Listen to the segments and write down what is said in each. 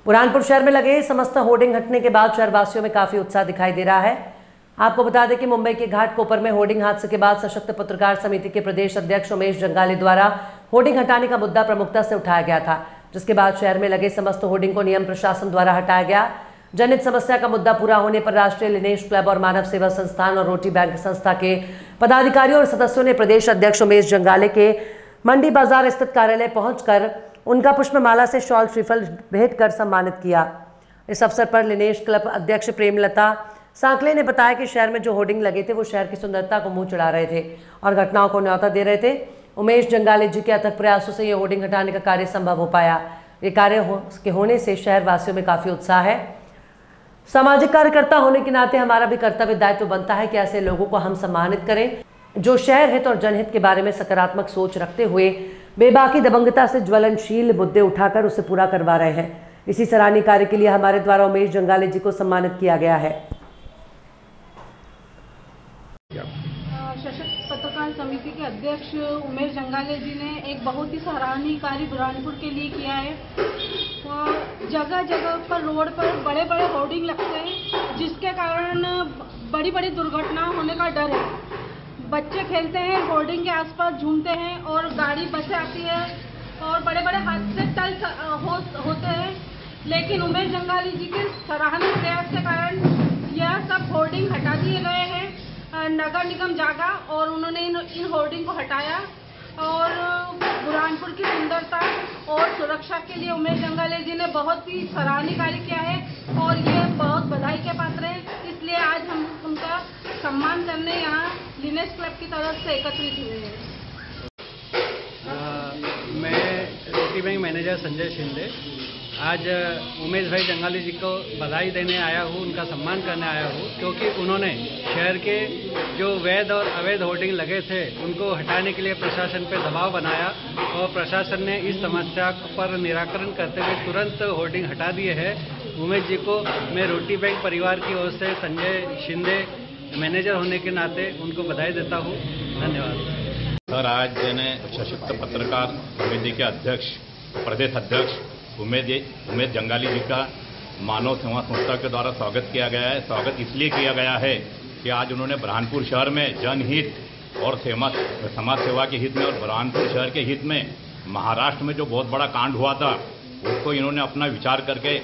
बुरहानपुर शहर में लगे समस्त होर्डिंग हटने के बाद शहरवासियों में काफी उत्साह दिखाई दे रहा है। आपको बता दें कि मुंबई के घाटकोपर में होर्डिंग हादसे के बाद सशक्त पत्रकार समिति के प्रदेश अध्यक्ष उमेश जंगाले द्वारा होर्डिंग हटाने का मुद्दा प्रमुखता से उठाया गया था, जिसके बाद शहर में लगे समस्त होर्डिंग को नियम प्रशासन द्वारा हटाया गया। जनहित समस्या का मुद्दा पूरा होने पर राष्ट्रीय लिनेश क्लब और मानव सेवा संस्थान और रोटी बैंक संस्था के पदाधिकारियों और सदस्यों ने प्रदेश अध्यक्ष उमेश जंगाले के मंडी बाजार स्थित कार्यालय पहुंचकर उनका पुष्पमाला से शॉल श्रीफल भेंट कर सम्मानित किया। इस अवसर पर लिनेश क्लब अध्यक्ष प्रेमलता सांकले ने बताया कि शहर में जो होर्डिंग लगे थे वो शहर की सुंदरता को मुंह चढ़ा रहे थे और घटनाओं को न्योता दे रहे थे। उमेश जंगाले जी के अथक प्रयासों से ये होर्डिंग हटाने का कार्य संभव हो पाया। ये कार्य होने से शहर वासियों में काफी उत्साह है। सामाजिक कार्यकर्ता होने के नाते हमारा भी कर्तव्य दायित्व बनता है कि ऐसे लोगों को हम सम्मानित करें जो शहर हित और जनहित के बारे में सकारात्मक सोच रखते हुए बेबाकी दबंगता से ज्वलनशील मुद्दे उठाकर उसे पूरा करवा रहे हैं। इसी सराहनीय कार्य के लिए हमारे द्वारा उमेश जंगाले जी को सम्मानित किया गया है। सशक्त पत्रकार समिति के अध्यक्ष उमेश जंगाले जी ने एक बहुत ही सराहनीय कार्य बुरहानपुर के लिए किया है। जगह जगह पर रोड पर बड़े बड़े होर्डिंग लगते हैं, जिसके कारण बड़ी बड़ी दुर्घटना होने का डर है। बच्चे खेलते हैं, होर्डिंग के आसपास झूमते हैं और गाड़ी बसें आती है और बड़े बड़े हादसे होते हैं। लेकिन उमेश जंगाले जी के सराहनीय प्रयास के कारण यह सब होर्डिंग हटा दिए गए हैं। नगर निगम जागा और उन्होंने इन होर्डिंग को हटाया और बुरहानपुर की सुंदरता और सुरक्षा के लिए उमेश जंगाले जी ने बहुत ही सराहनीय कार्य किया है और ये बहुत बधाई के पात्र हैं। इसलिए आज हम उनका सम्मान करने यहाँ लिनेश क्लब की तरफ से एकत्रित हुए हैं। मैं रोटी बैंक मैनेजर संजय शिंदे आज उमेश भाई जंगाले जी को बधाई देने आया हूँ, उनका सम्मान करने आया हूँ, क्योंकि उन्होंने शहर के जो वैध और अवैध होर्डिंग लगे थे उनको हटाने के लिए प्रशासन पर दबाव बनाया और प्रशासन ने इस समस्या पर निराकरण करते हुए तुरंत होर्डिंग हटा दिए हैं। उमेश जी को मैं रोटी बैंक परिवार की ओर से संजय शिंदे मैनेजर होने के नाते उनको बधाई देता हूँ। धन्यवाद। सर, आज मैंने सशक्त पत्रकार समिति के अध्यक्ष प्रदेश अध्यक्ष उमेश जंगाले जी का मानव सेवा संस्था के द्वारा स्वागत किया गया है। स्वागत इसलिए किया गया है कि आज उन्होंने बुरहानपुर शहर में जनहित और समाज सेवा के हित में और बुरहानपुर शहर के हित में महाराष्ट्र में जो बहुत बड़ा कांड हुआ था उसको इन्होंने अपना विचार करके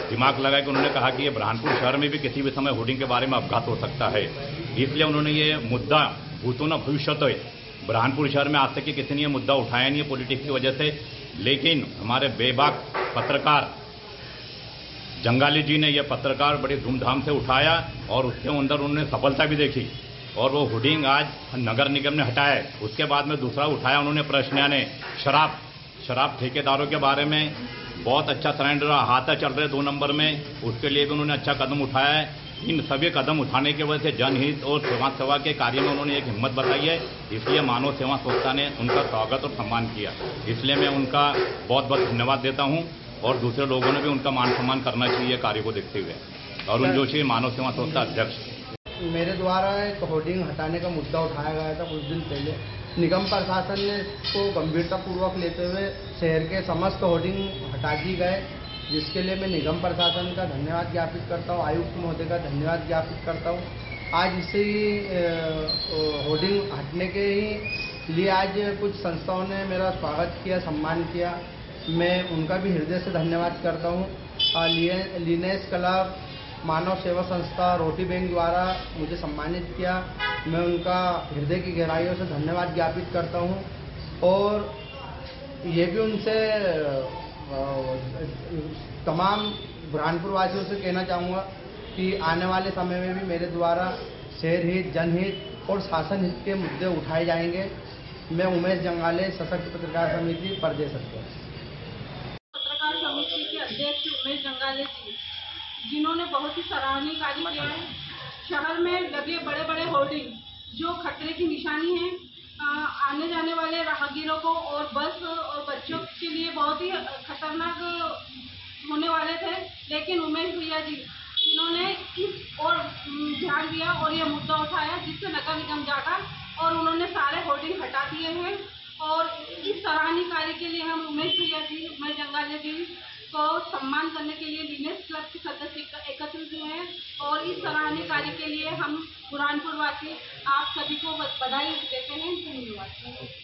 दिमाग लगा कि उन्होंने कहा कि ये बुरहानपुर शहर में भी किसी भी समय होर्डिंग के बारे में अपघात हो सकता है। इसलिए उन्होंने ये मुद्दा भूतो न भविष्यत बुरहानपुर शहर में आज तक किसी ने ये मुद्दा उठाया नहीं है पॉलिटिक्स की वजह से, लेकिन हमारे बेबाक पत्रकार जंगाले जी ने यह पत्रकार बड़ी धूमधाम से उठाया और उसके अंदर उन्होंने सफलता भी देखी और वो होर्डिंग आज नगर निगम ने हटाया है। उसके बाद में दूसरा उठाया उन्होंने प्रश्न ने शराब ठेकेदारों के बारे में बहुत अच्छा सरेंडर हाथा चल रहे 2 नंबर में, उसके लिए भी उन्होंने अच्छा कदम उठाया है। इन सभी कदम उठाने की वजह से जनहित और समाज सेवा के कार्य में उन्होंने एक हिम्मत बताई है, इसलिए मानव सेवा संस्था ने उनका स्वागत और सम्मान किया। इसलिए मैं उनका बहुत बहुत धन्यवाद देता हूं और दूसरे लोगों ने भी उनका मान सम्मान करना चाहिए कार्य को देखते हुए। अरुण जोशी, मानव सेवा संस्था अध्यक्ष। मेरे द्वारा एक होर्डिंग हटाने का मुद्दा उठाया गया था कुछ दिन पहले। निगम प्रशासन ने इसको गंभीरतापूर्वक लेते हुए शहर के समस्त होर्डिंग हटा दिए गए, जिसके लिए मैं निगम प्रशासन का धन्यवाद ज्ञापित करता हूँ, आयुक्त महोदय का धन्यवाद ज्ञापित करता हूँ। आज इसे होर्डिंग हटने के ही लिए आज कुछ संस्थाओं ने मेरा स्वागत किया, सम्मान किया, मैं उनका भी हृदय से धन्यवाद करता हूँ। लिनेश क्लब, मानव सेवा संस्था, रोटी बैंक द्वारा मुझे सम्मानित किया, मैं उनका हृदय की गहराइयों से धन्यवाद ज्ञापित करता हूँ और ये भी उनसे तमाम बुरहानपुर वासियों से कहना चाहूँगा कि आने वाले समय में भी मेरे द्वारा शहर हित, जनहित और शासन हित के मुद्दे उठाए जाएंगे। मैं उमेश जंगाले, सशक्त पत्रकार समिति, प्रदेश अध्यक्ष। पत्रकार समिति के अध्यक्ष उमेश जंगाले जी, जिन्होंने बहुत ही सराहनीय कार्य किया है। शहर में लगे बड़े बड़े होर्डिंग जो खतरे की निशानी है, आने जाने वाले राहगीरों को और बस और बच्चों के लिए बहुत ही खतरनाक होने वाले थे, लेकिन उमेश भैया जी जिन्होंने इस और ध्यान दिया और ये मुद्दा उठाया, जिससे नगर निगम जागा और उन्होंने सारे होर्डिंग हटा दिए हैं। और इस सराहनीय कार्य के लिए हम उमेश भैया जी, उमेश जंगाले जी को सम्मान करने के लिए लीनियस क्लब के सदस्य एकत्रित हुए हैं और इस सराहनीय कार्य के लिए हम बुरहानपुर वासी आप सभी को बधाई देते हैं। धन्यवाद।